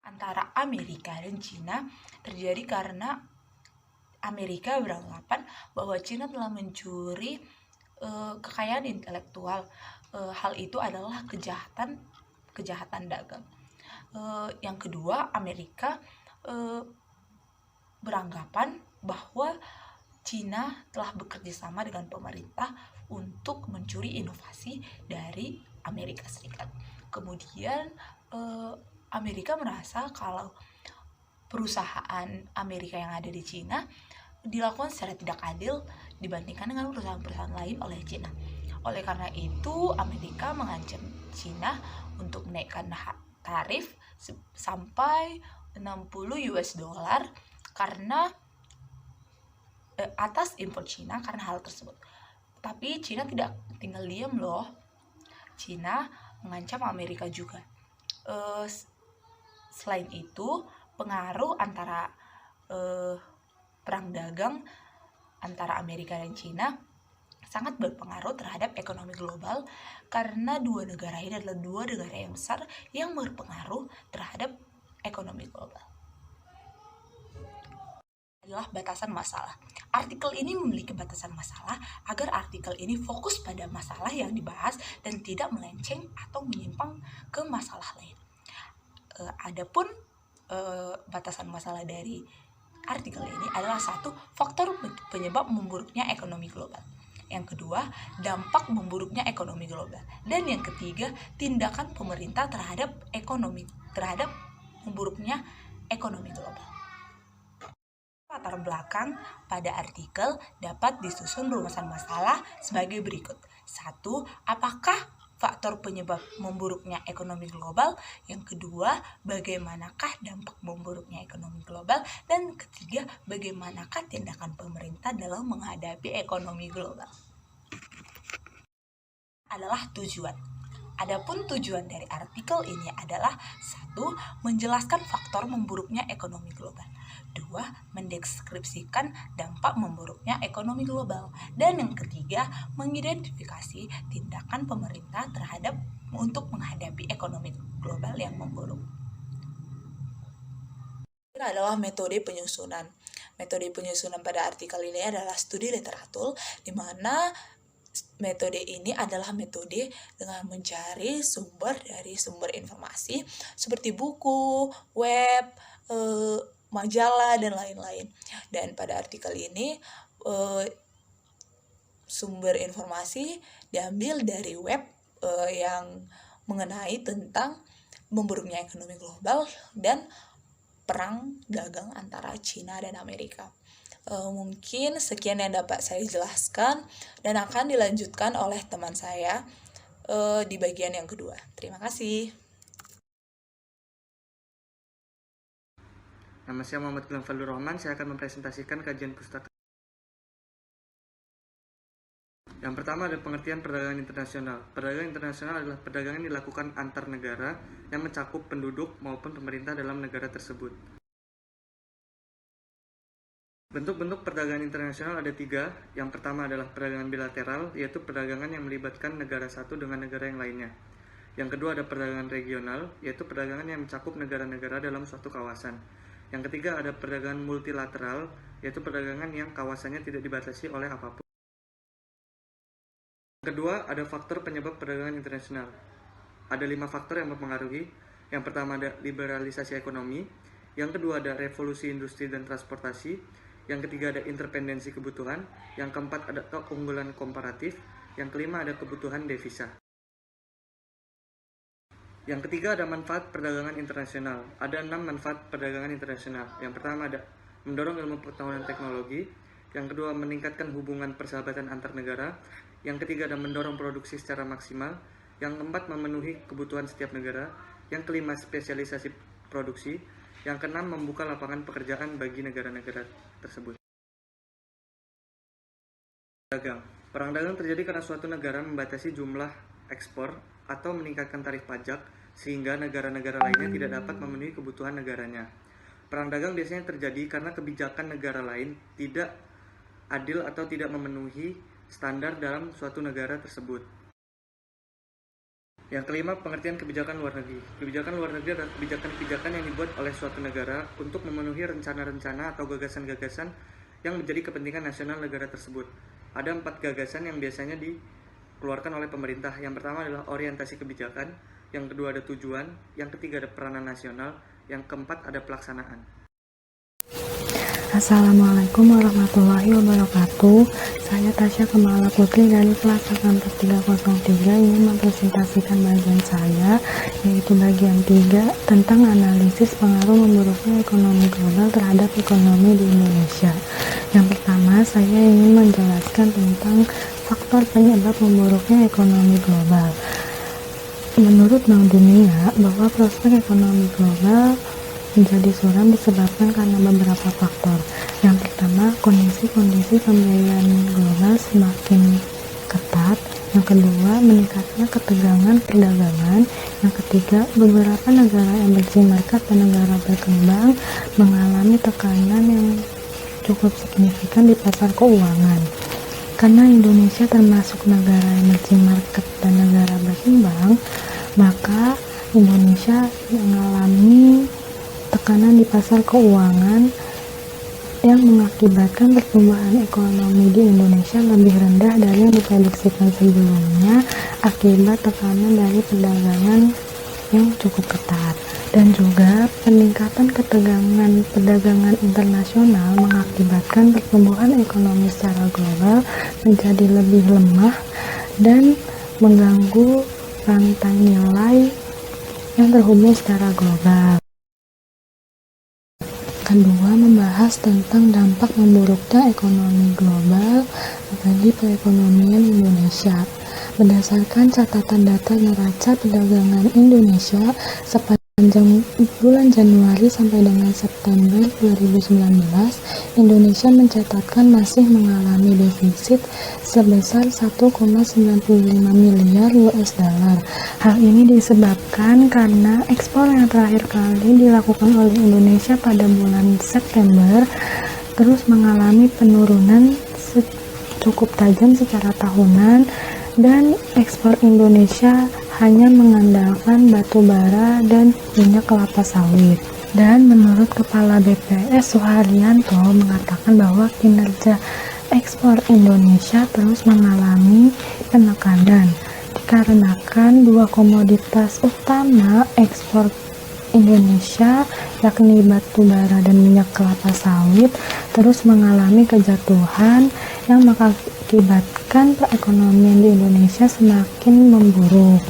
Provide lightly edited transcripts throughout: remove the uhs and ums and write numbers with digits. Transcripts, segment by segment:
antara Amerika dan Cina terjadi karena Amerika beranggapan bahwa Cina telah mencuri kekayaan intelektual. Hal itu adalah kejahatan dagang. Yang kedua, Amerika beranggapan bahwa Cina telah bekerja sama dengan pemerintah untuk mencuri inovasi dari Amerika Serikat. Kemudian Amerika merasa kalau perusahaan Amerika yang ada di Cina dilakukan secara tidak adil dibandingkan dengan perusahaan-perusahaan lain oleh Cina. Oleh karena itu, Amerika mengancam Cina untuk menaikkan tarif sampai 60 US dollar karena atas impor Cina karena hal tersebut. Tapi Cina tidak tinggal diam loh. Cina mengancam Amerika juga. Selain itu, pengaruh antara perang dagang antara Amerika dan Cina sangat berpengaruh terhadap ekonomi global karena dua negara ini adalah dua negara yang besar yang berpengaruh terhadap ekonomi global. Adalah batasan masalah. Artikel ini memiliki batasan masalah agar artikel ini fokus pada masalah yang dibahas dan tidak melenceng atau menyimpang ke masalah lain. Adapun batasan masalah dari artikel ini adalah satu, faktor penyebab memburuknya ekonomi global. Yang kedua, dampak memburuknya ekonomi global. Dan yang ketiga, tindakan pemerintah terhadap memburuknya ekonomi global. Latar belakang pada artikel dapat disusun rumusan masalah sebagai berikut. 1. Apakah faktor penyebab memburuknya ekonomi global? Yang kedua, bagaimanakah dampak memburuknya ekonomi global? Dan ketiga, bagaimanakah tindakan pemerintah dalam menghadapi ekonomi global? Adalah tujuan. Adapun tujuan dari artikel ini adalah 1. Menjelaskan faktor memburuknya ekonomi global. 2. Mendeskripsikan dampak memburuknya ekonomi global. Dan yang ketiga, mengidentifikasi tindakan pemerintah untuk menghadapi ekonomi global yang memburuk. Ini adalah metode penyusunan. Metode penyusunan pada artikel ini adalah studi literatur, di mana metode ini adalah metode dengan mencari sumber dari sumber informasi seperti buku, web, majalah, dan lain-lain. Dan pada artikel ini sumber informasi diambil dari web yang mengenai tentang memburuknya ekonomi global dan perang dagang antara Cina dan Amerika. Mungkin sekian yang dapat saya jelaskan dan akan dilanjutkan oleh teman saya di bagian yang kedua. Terima kasih. Nama saya Muhammad Gilang Fadlur Rahman. Saya akan mempresentasikan kajian pustaka. Yang pertama ada pengertian perdagangan internasional. Perdagangan internasional adalah perdagangan yang dilakukan antar negara yang mencakup penduduk maupun pemerintah dalam negara tersebut. Bentuk-bentuk perdagangan internasional ada 3. Yang pertama adalah perdagangan bilateral, yaitu perdagangan yang melibatkan negara satu dengan negara yang lainnya. Yang kedua ada perdagangan regional, yaitu perdagangan yang mencakup negara-negara dalam suatu kawasan. Yang ketiga ada perdagangan multilateral, yaitu perdagangan yang kawasannya tidak dibatasi oleh apapun. Yang kedua ada faktor penyebab perdagangan internasional. Ada 5 faktor yang mempengaruhi. Yang pertama ada liberalisasi ekonomi. Yang kedua ada revolusi industri dan transportasi. Yang ketiga ada intervensi kebutuhan. Yang keempat ada keunggulan komparatif. Yang kelima ada kebutuhan devisa. Yang ketiga ada manfaat perdagangan internasional. Ada 6 manfaat perdagangan internasional. Yang pertama ada mendorong ilmu pengetahuan dan teknologi. Yang kedua meningkatkan hubungan persahabatan antar negara. Yang ketiga ada mendorong produksi secara maksimal. Yang keempat memenuhi kebutuhan setiap negara. Yang kelima spesialisasi produksi. Yang keenam membuka lapangan pekerjaan bagi negara-negara tersebut. Dagang. Perang dagang terjadi karena suatu negara membatasi jumlah ekspor atau meningkatkan tarif pajak sehingga negara-negara lainnya tidak dapat memenuhi kebutuhan negaranya. Perang dagang biasanya terjadi karena kebijakan negara lain tidak adil atau tidak memenuhi standar dalam suatu negara tersebut. Yang kelima, pengertian kebijakan luar negeri. Kebijakan luar negeri adalah kebijakan-kebijakan yang dibuat oleh suatu negara untuk memenuhi rencana-rencana atau gagasan-gagasan yang menjadi kepentingan nasional negara tersebut. Ada 4 gagasan yang biasanya dikeluarkan oleh pemerintah. Yang pertama adalah orientasi kebijakan, yang kedua ada tujuan, yang ketiga ada peranan nasional, yang keempat ada pelaksanaan. Assalamualaikum warahmatullahi wabarakatuh. Saya Tasya Kemala Putri dari kelas Angkatan 303 ingin mempresentasikan bagian saya, yaitu bagian 3 tentang analisis pengaruh memburuknya ekonomi global terhadap ekonomi di Indonesia. Yang pertama, saya ingin menjelaskan tentang faktor penyebab memburuknya ekonomi global. Menurut Bank Dunia, bahwa prospek ekonomi global menjadi suram disebabkan karena beberapa faktor. Yang pertama, kondisi pembiayaan global semakin ketat. Yang kedua, meningkatnya ketegangan perdagangan. Yang ketiga, beberapa negara emerging market dan negara berkembang mengalami tekanan yang cukup signifikan di pasar keuangan. Karena Indonesia termasuk negara emerging market dan negara berkembang, maka Indonesia mengalami tekanan di pasar keuangan yang mengakibatkan pertumbuhan ekonomi di Indonesia lebih rendah dari yang diprediksikan sebelumnya akibat tekanan dari perdagangan yang cukup ketat. Dan juga peningkatan ketegangan perdagangan internasional mengakibatkan pertumbuhan ekonomi secara global menjadi lebih lemah dan mengganggu rantai nilai yang terhubung secara global. Kedua, membahas tentang dampak memburuknya ekonomi global bagi perekonomian Indonesia. Berdasarkan catatan data neraca perdagangan Indonesia sepanjang bulan Januari sampai dengan September 2019, Indonesia mencatatkan masih mengalami defisit sebesar 1,95 miliar US dollar. Hal ini disebabkan karena ekspor yang terakhir kali dilakukan oleh Indonesia pada bulan September terus mengalami penurunan cukup tajam secara tahunan, dan ekspor Indonesia hanya mengandalkan batu bara dan minyak kelapa sawit. Dan menurut Kepala BPS Suharyanto mengatakan bahwa kinerja ekspor Indonesia terus mengalami penekanan dikarenakan dua komoditas utama ekspor Indonesia, yakni batu bara dan minyak kelapa sawit, terus mengalami kejatuhan yang mengakibatkan perekonomian di Indonesia semakin memburuk.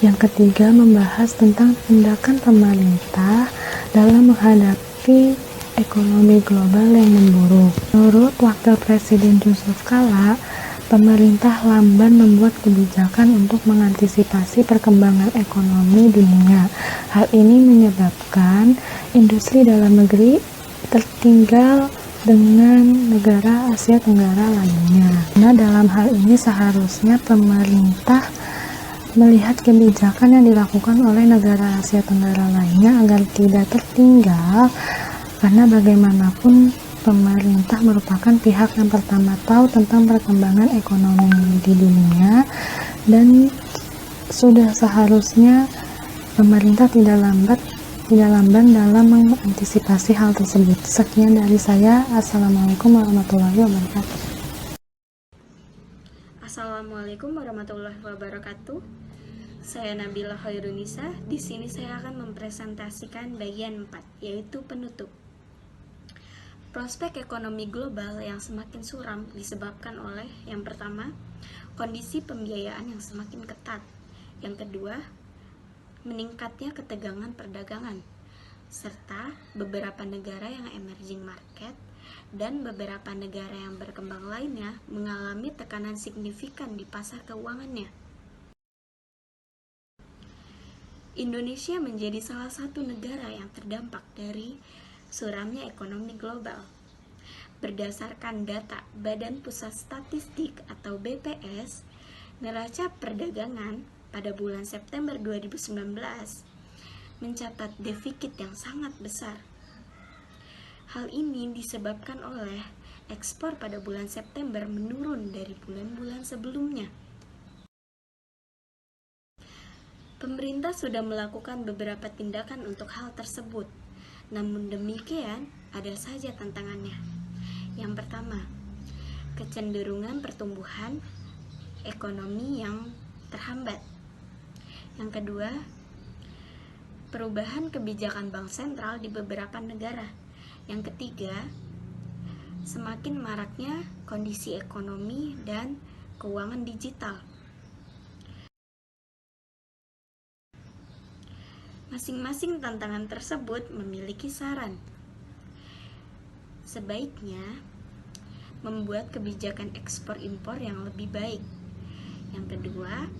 Yang ketiga, membahas tentang tindakan pemerintah dalam menghadapi ekonomi global yang memburuk. Menurut Wakil Presiden Yusuf Kala, pemerintah lamban membuat kebijakan untuk mengantisipasi perkembangan ekonomi dunia. Hal ini menyebabkan industri dalam negeri tertinggal dengan negara Asia Tenggara lainnya. Nah, dalam hal ini seharusnya pemerintah melihat kebijakan yang dilakukan oleh negara Asia Tenggara lainnya agar tidak tertinggal, karena bagaimanapun pemerintah merupakan pihak yang pertama tahu tentang perkembangan ekonomi di dunia, dan sudah seharusnya pemerintah tidak lamban dalam mengantisipasi hal tersebut. Sekian dari saya. Assalamualaikum warahmatullahi wabarakatuh. Assalamualaikum warahmatullahi wabarakatuh. Saya Nabila Khairunisa. Di sini saya akan mempresentasikan bagian 4, yaitu penutup. Prospek ekonomi global yang semakin suram disebabkan oleh yang pertama, kondisi pembiayaan yang semakin ketat. Yang kedua, meningkatnya ketegangan perdagangan, serta beberapa negara yang emerging market dan beberapa negara yang berkembang lainnya mengalami tekanan signifikan di pasar keuangannya. Indonesia menjadi salah satu negara yang terdampak dari suramnya ekonomi global. Berdasarkan data Badan Pusat Statistik atau BPS, neraca perdagangan pada bulan September 2019 mencatat defisit yang sangat besar. Hal ini disebabkan oleh ekspor pada bulan September menurun dari bulan-bulan sebelumnya. Pemerintah sudah melakukan beberapa tindakan untuk hal tersebut. Namun demikian, ada saja tantangannya. Yang pertama, kecenderungan pertumbuhan ekonomi yang terhambat. Yang kedua, perubahan kebijakan bank sentral di beberapa negara. Yang ketiga, semakin maraknya kondisi ekonomi dan keuangan digital. Masing-masing tantangan tersebut memiliki saran. Sebaiknya membuat kebijakan ekspor-impor yang lebih baik. Yang kedua,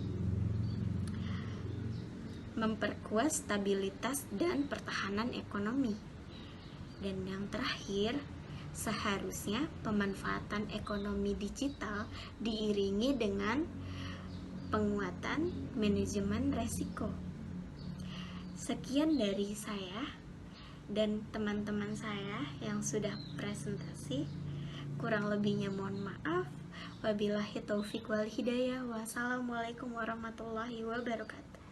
memperkuat stabilitas dan pertahanan ekonomi. Dan yang terakhir, seharusnya pemanfaatan ekonomi digital diiringi dengan penguatan manajemen resiko. Sekian dari saya dan teman-teman saya yang sudah presentasi. Kurang lebihnya mohon maaf. Wabillahi taufik wal hidayah. Wassalamualaikum warahmatullahi wabarakatuh.